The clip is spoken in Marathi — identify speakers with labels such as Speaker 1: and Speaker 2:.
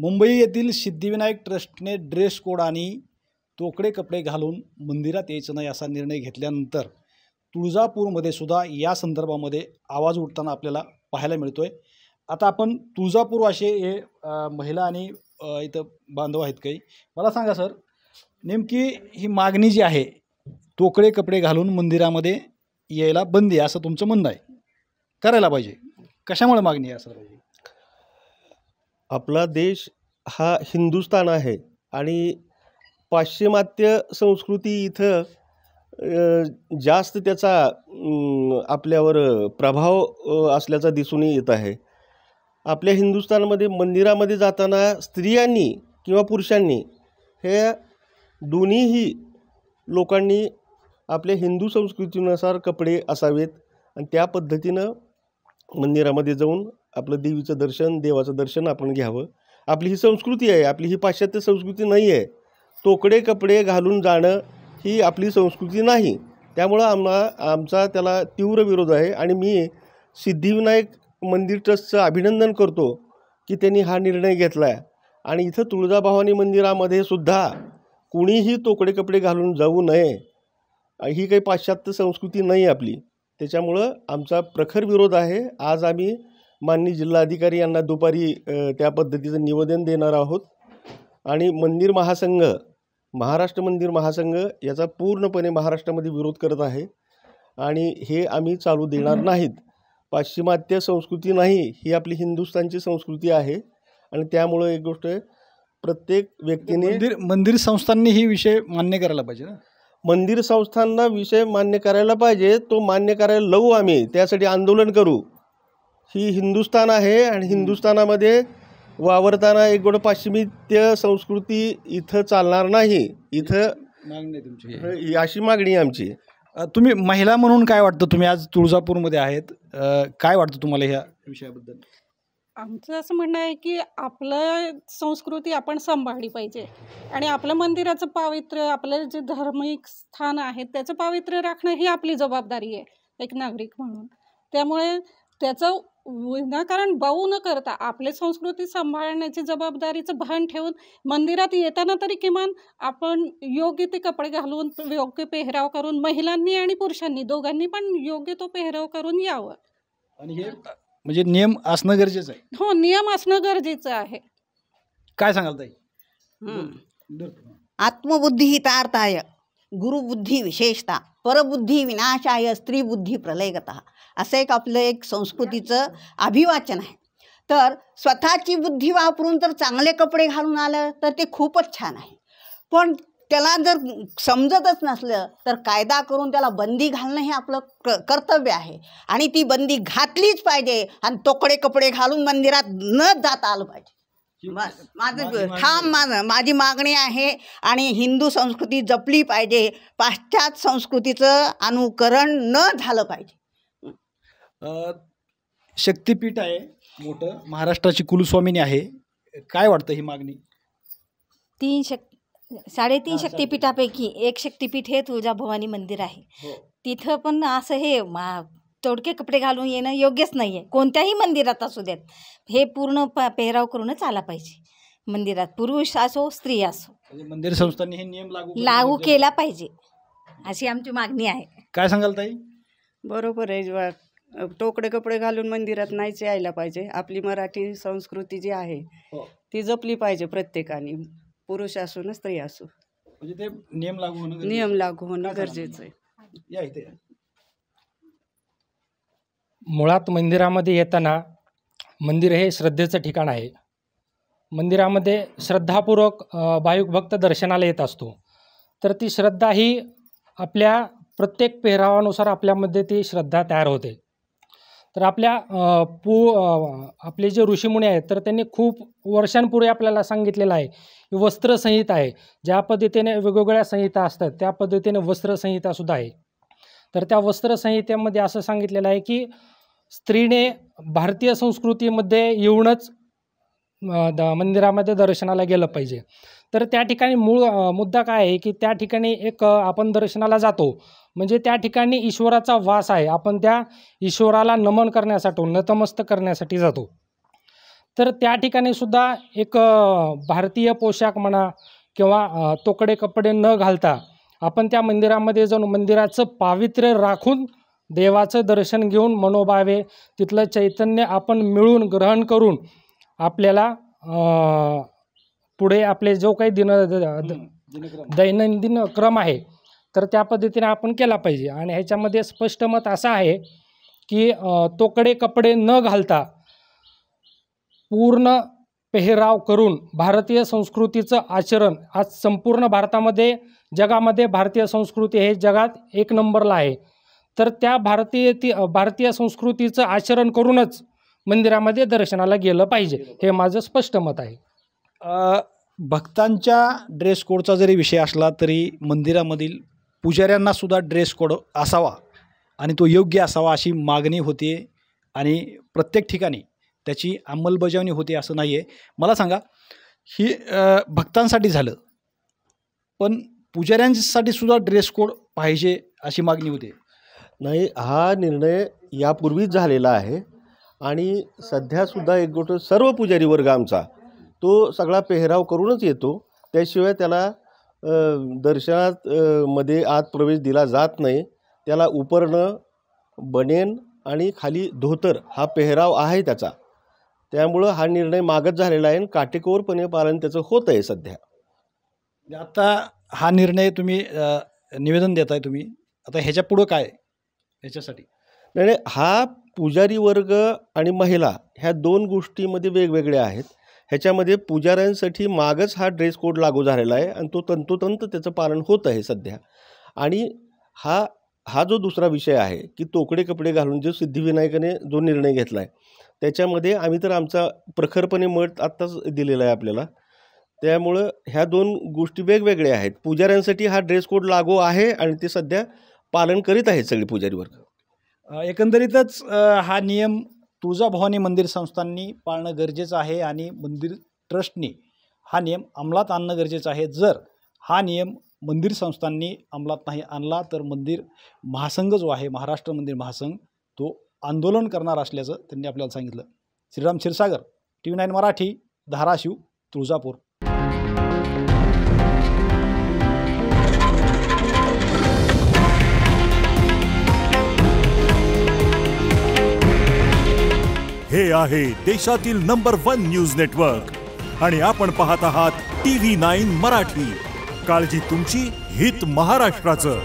Speaker 1: मुंबई येथील सिद्धिविनायक ट्रस्टने ड्रेस कोड आणि तोकडे कपडे घालून मंदिरात यायचं नाही असा निर्णय घेतल्यानंतर तुळजापूरमध्ये सुद्धा या संदर्भामध्ये आवाज उठताना आपल्याला पाहायला मिळतोय। आता आपण तुळजापूर असे हे महिला आणि इथं बांधव आहेत काही, मला सांगा सर, नेमकी ही मागणी जी आहे तोकडे कपडे घालून मंदिरामध्ये यायला बंदी असं तुमचं म्हणणं आहे, करायला पाहिजे, कशामुळे मागणी आहे असं पाहिजे?
Speaker 2: आपला देश हा हिंदुस्थान आहे आणि पाश्चिमात्य संस्कृती इथं जास्त त्याचा आपल्यावर प्रभाव असल्याचा दिसून येत आहे। आपल्या हिंदुस्थानमध्ये मंदिरामध्ये जाताना स्त्रियांनी किंवा पुरुषांनी हे दोन्हीही लोकांनी आपल्या हिंदू संस्कृतीनुसार कपडे असावेत आणि त्या पद्धतीनं मंदिरामध्ये जाऊन आपलं देवीचं दर्शन, देवाचं दर्शन आपण घ्यावं। आपली ही संस्कृती आहे, आपली ही पाश्चात्य संस्कृती नाही आहे। तोकडे कपडे घालून जाणं ही आपली संस्कृती नाही, त्यामुळं आमचा त्याला तीव्र विरोध आहे। आणि मी सिद्धिविनायक मंदिर ट्रस्टचं अभिनंदन करतो की त्यांनी हा निर्णय घेतला आहे। आणि इथं तुळजाभवानी मंदिरामध्ये सुद्धा कुणीही तोकडे कपडे घालून जाऊ नये, ही काही पाश्चात्य संस्कृती नाही आपली, त्याच्यामुळं आमचा प्रखर विरोध आहे। आज आम्ही माननीय जिल्हाधिकारी यांना दुपारी त्या पद्धतीचं निवेदन देणार आहोत आणि मंदिर महासंघ, महाराष्ट्र मंदिर महासंघ याचा पूर्णपणे महाराष्ट्रामध्ये विरोध करत आहे आणि हे आम्ही चालू देणार नाहीत। पाश्चिमात्य संस्कृती नाही, ही आपली हिंदुस्थानची संस्कृती आहे आणि त्यामुळं एक गोष्ट प्रत्येक व्यक्तीने
Speaker 1: मंदिर संस्थांनी ही विषय मान्य करायला पाहिजे ना।
Speaker 2: मंदिर संस्थांना विषय मान्य करायला पाहिजे, तो मान्य करायला लावू, आम्ही त्यासाठी आंदोलन करू। ही हिंदुस्थान आहे आणि हिंदुस्थानामध्ये वावरताना एक गोष्ट पाश्चिमात्य संस्कृती इथं चालणार नाही। इथं
Speaker 1: मागणी तुमची
Speaker 2: अशी मागणी आमची।
Speaker 1: तुम्ही महिला म्हणून काय वाटतं, तुम्ही आज तुळजापूरमध्ये आहेत, काय वाटतं तुम्हाला ह्या विषयाबद्दल?
Speaker 3: आमचं असं म्हणणं आहे की आपलं संस्कृती आपण सांभाळली पाहिजे आणि आपलं मंदिराचं पावित्र्य, आपलं जे धार्मिक स्थान आहे त्याचं पावित्र्य राखणं ही आपली जबाबदारी आहे एक नागरिक म्हणून। त्यामुळे त्याचं विनाकारण बाऊ न करता आपली संस्कृती सांभाळण्याची जबाबदारीचं भान ठेवून मंदिरात येताना तरी किमान आपण योग्य ते कपडे घालून, योग्य पेहराव करून, महिलांनी आणि पुरुषांनी दोघांनी पण योग्य तो पेहराव करून यावं।
Speaker 1: आणि हे म्हणजे नियम असणं गरजेचं आहे।
Speaker 3: हो, नियम असणं गरजेचं आहे।
Speaker 1: काय सांगाल ताई?
Speaker 4: आत्मबुद्धी हितार्थाय, गुरुबुद्धी विशेषता, परबुद्धी विनाशाय, स्त्रीबुद्धी प्रलयगतः, असं एक संस्कृतीचं अभिवाचन आहे। तर स्वतःची बुद्धी वापरून तर चांगले कपडे घालून आलं तर ते खूपच छान आहे, पण त्याला जर समजतच नसलं तर कायदा करून त्याला बंदी घालणं हे आपलं कर्तव्य आहे आणि ती बंदी घातलीच पाहिजे आणि तोकडे कपडे घालून मंदिरात न जाता आलं पाहिजे। माझी मागणी आहे आणि हिंदू संस्कृती जपली पाहिजे, पाश्चात्य संस्कृतीचं अनुकरण न झालं पाहिजे।
Speaker 1: शक्तिपीठ आहे मोठं, महाराष्ट्राची कुलस्वामिनी आहे, काय वाटतं ही मागणी?
Speaker 5: 3.5 शक्तिपीठापैकी एक शक्तिपीठ हे तुळजाभवानी मंदिर आहे। तिथं पण असं हे तोडके कपडे घालून येणं योग्यच नाही आहे, कोणत्याही मंदिरात असू देत। हे पूर्ण पेहराव करूनच आला पाहिजे मंदिरात, पुरुष असो स्त्री असो।
Speaker 1: मंदिर संस्थांनी हे नियम
Speaker 5: लागू केला पाहिजे अशी आमची मागणी आहे।
Speaker 1: काय सांगाल ताई?
Speaker 6: बरोबर आहे, तोकडे कपडे घालून मंदिरात नाहीच यायला पाहिजे। आपली मराठी संस्कृती जी आहे ती जपली पाहिजे प्रत्येकाने, पुरुष असो ना स्त्री असो।
Speaker 1: म्हणजे ते नियम लागू होणं
Speaker 6: गरजेचं आहे।
Speaker 1: या इथे
Speaker 7: मुळात मंदिरामध्ये येताना, मंदिर हे श्रद्धेचं ठिकाण आहे। मंदिरामध्ये श्रद्धापूर्वक भाविक भक्त दर्शनाला येत असतो, तर ती श्रद्धा ही आपल्या प्रत्येक पेहरावानुसार आपल्यामध्ये ती श्रद्धा तयार होते। तर आपले जे ऋषीमुनी आहेत तर त्यांनी खूप वर्षांपूर्वी आपल्याला सांगितलेलं आहे की वस्त्रसंहिता आहे, ज्या पद्धतीने वेगवेगळ्या संहिता असतात त्या पद्धतीने वस्त्रसंहितासुद्धा आहे। तर त्या वस्त्रसंहितेमध्ये असं सांगितलेलं आहे की स्त्रीने भारतीय संस्कृतीमध्ये येऊनच मंदिरामध्ये दर्शनाला गेलं पाहिजे। तर त्या ठिकाणी मूळ मुद्दा काय आहे की त्या ठिकाणी एक आपण दर्शनाला जातो म्हणजे त्या ठिकाणी ईश्वराचा वास आहे, आपण त्या ईश्वराला नमन करण्यासाठी, नतमस्तक करण्यासाठी जातो। तर त्या ठिकाणी सुद्धा एक भारतीय पोशाख म्हणा किंवा तोकडे कपडे न घालता आपण त्या मंदिरामध्ये जाऊन मंदिराचं पावित्र्य राखून देवाचं दर्शन घेऊन मनोभावे तिथलं चैतन्य आपण मिळून ग्रहण करून आपल्याला पुढे आपले जो काही दैनंदिन क्रम आहे तर त्या पद्धतीने आपण केला पाहिजे. आणि ह्याच्यामध्ये स्पष्ट मत असं आहे की तोकडे कपडे न घालता पूर्ण पेहराव करून भारतीय संस्कृतीचं आचरण आज संपूर्ण भारतामध्ये जगामध्ये भारतीय संस्कृती हे जगात एक नंबरला आहे. तर त्या भारतीय संस्कृतीचं आचरण करूनच मंदिरामध्ये दर्शनाला गेलं पाहिजे, हे माझं स्पष्ट मत आहे.
Speaker 1: भक्तांच्या ड्रेस कोडचा जरी विषय असला तरी मंदिरामधील पुजाऱ्यांना सुद्धा ड्रेस कोड असावा आणि तो योग्य असावा अशी मागणी होते आणि प्रत्येक ठिकाणी त्याची अंमलबजावणी होते असं नाही आहे. मला सांगा, ही भक्तांसाठी झालं पण पुजाऱ्यांसाठी सुद्धा ड्रेस कोड पाहिजे अशी मागणी होते.
Speaker 2: नाही, हा निर्णय यापूर्वीच झालेला आहे आणि सध्यासुद्धा एक गोष्ट, सर्व पुजारी वर्ग आमचा तो सगळा पेहराव करूनच येतो, त्याशिवाय त्याला दर्शनात मध्ये आत प्रवेश दिला जात नाही. त्याला उपरणं, बनेन आणि खाली धोतर हा पेहराव आहे त्याचा. त्यामुळं हा निर्णय मागच झालेला आहे आणि काटेकोरपणे पालन त्याचं होत आहे सध्या.
Speaker 1: आता हा निर्णय तुम्ही निवेदन देताय तुम्ही, आता ह्याच्या पुढं काय ह्याच्यासाठी?
Speaker 2: नाही, हा पुजारी वर्ग आणि महिला ह्या दोन गोष्टीमध्ये वेगवेगळ्या आहेत. ह्याच्यामध्ये पुजाऱ्यांसाठी मागच हा ड्रेस कोड लागू झालेला आहे आणि तो तंतोतंत त्याचं पालन होत आहे सध्या. आणि हा जो दुसरा विषय आहे की तोकडे कपडे घालून जो सिद्धिविनायकाने जो निर्णय घेतला आहे त्याच्यामध्ये आम्ही तर आमचा प्रखरपणे मत आत्ताच दिलेला आहे आपल्याला. त्यामुळं ह्या दोन गोष्टी वेगवेगळ्या आहेत. पुजाऱ्यांसाठी हा ड्रेस कोड लागू आहे आणि ते सध्या पालन करीत आहेत सगळे पुजारी वर्ग.
Speaker 1: एकंदरीतच हा नियम तुळजाभवानी मंदिर संस्थांनी पाळणं गरजेचं आहे आणि मंदिर ट्रस्टने हा नियम अंमलात आणणं गरजेचं आहे. जर हा नियम मंदिर संस्थांनी अंमलात नाही आणला तर मंदिर महासंघ जो आहे, महाराष्ट्र मंदिर महासंघ, तो आंदोलन करणार असल्याचं त्यांनी आपल्याला सांगितलं. श्रीराम क्षीरसागर, TV9 मराठी, धाराशिव, तुळजापूर.
Speaker 8: हे आहे देशातील नंबर 1 न्यूज नेटवर्क आणि आपण पाहत आहात TV9 मराठी. काळजी तुमची, हित महाराष्ट्राचं.